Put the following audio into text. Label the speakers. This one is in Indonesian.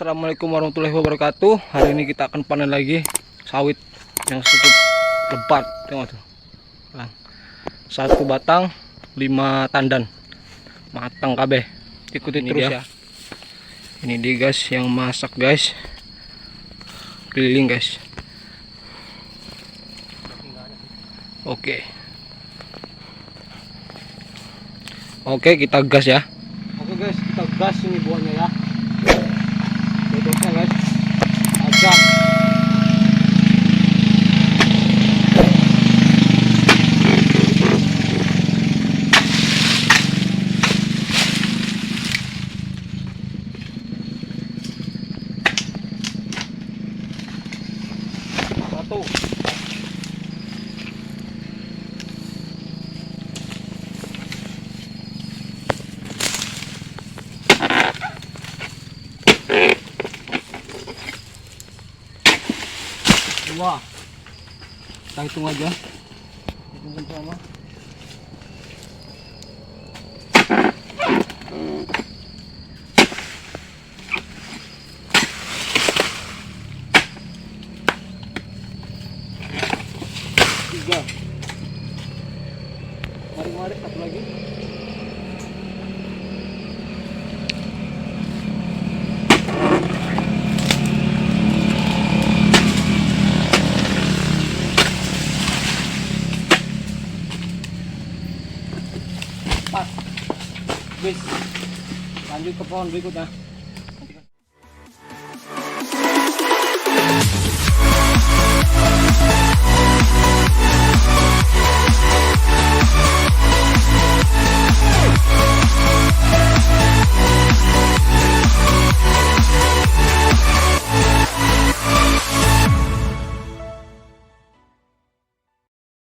Speaker 1: Assalamualaikum warahmatullahi wabarakatuh. Hari ini kita akan panen lagi sawit yang cukup lebat. Tengok tuh. Nah, satu batang 5 tandan matang kabeh. Ikuti terus ya. Ini dia guys yang masak guys. Keliling guys. Oke, kita gas ya. Oke guys, kita gas ini buahnya ya. Duduknya guys. Tajam. Satu. Dua. Kita hitung aja. Hitung sama. Tiga. Mari satu lagi. Pas. Bis. Lanjut ke pohon berikutnya.